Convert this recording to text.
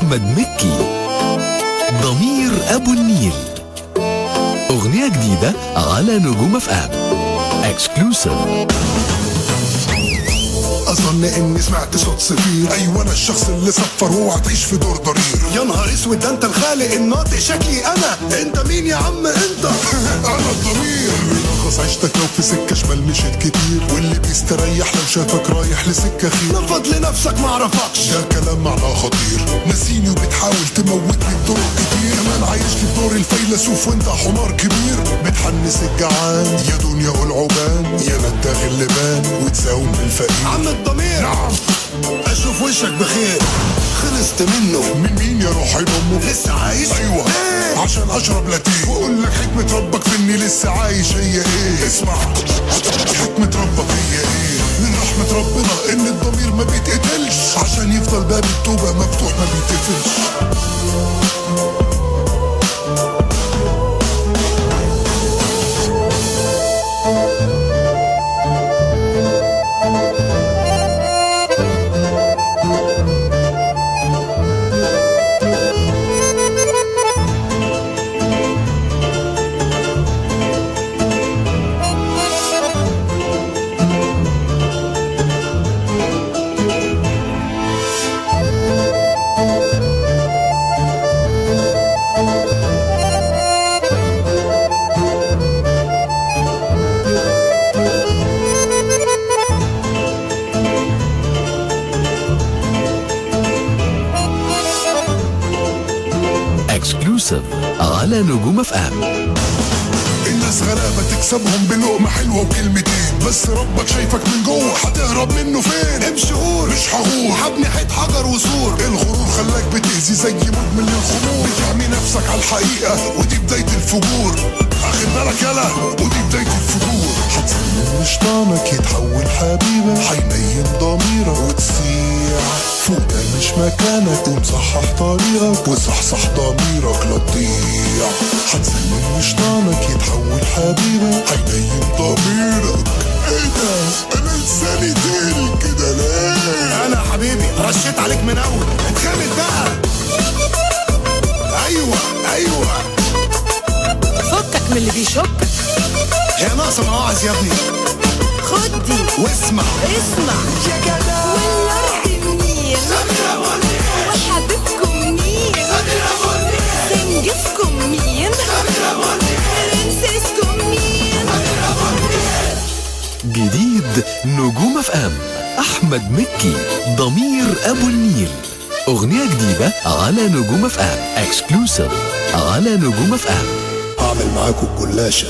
أحمد مكي. ضمير أبو النيل، أغنية جديدة على نجوم اف ام اكسكلوسيف. اظن اني سمعت صوت صفير، ايوه انا الشخص اللي صفر واوعى تعيش في دور ضرير. يا نهار اسود، ده انت الخالق الناطق، شكلي انا. انت مين يا عم انت؟ انا الضمير. بيلخص عيشتك لو في سكه شمال مشيت كتير، واللي بيستريح لو شافك رايح لسكه خير. نفض لنفسك معرفكش، ده كلام معناه خطير. نسيني وبتحاول تموتني بطرق كتير، كمان عايشني بدور الفيلسوف وانت حمار كبير. بتحنس الجعان يا دنيا قول عبان، يا نداغ اللبان وتساوم بالفقير. عم الضمير، نعم اشوف وشك بخير. خلصت منه من مين يا روحي بامه؟ لسه عايش؟ ايوه ليه؟ عشان اشرب لاتيه واقول لك حكمة ربك في اني لسه عايش هي ايه. اسمع حكمة ربك هي ايه؟ من رحمة ربنا ان الضمير ما بيتقتلش، عشان يفضل باب التوبة مفتوح ما بيتقفلش. اكسكلوسيف على نجوم اف ام. الناس غلابة تكسبهم بلقمة حلوة وكلمتين، بس ربك شايفك من جوه، هتهرب منه فين؟ امشي غور مش هغور، هبني حيط حجر وسور. الغرور خلاك بتأذي زي مدمن للخمور، بتعمي نفسك على الحقيقة ودي بداية الفجور. اخد بالك يلا، ودي بداية الفجور. هتسلم شيطانك يتحول حبيبك، هينيم ضميرك وتصيح فوق، ده مش مكانك. قوم صحح طريقك وصحصح ضميرك لا تضيع. هتسلم شيطانك يتحول حبيبك، هينيم ضميرك. ايه ده؟ انا لساني تقيل كده ليه؟ انا حبيبي رشيت عليك من اول، اتخمد بقى. ايوه فكك من اللي بيشكك، هي ناقصه مواعظ يا ابني. خد دي واسمع اسمع يا جدع. والارض منين وحبيبكم مين سنجفكم مين برنسسكم مين. جديد نجوم اف ام احمد مكي. ضمير ابو النيل، أغنية جديدة على نجوم اف ام اكسكلوسيف على نجوم اف ام. هعمل معاكم الجلاشة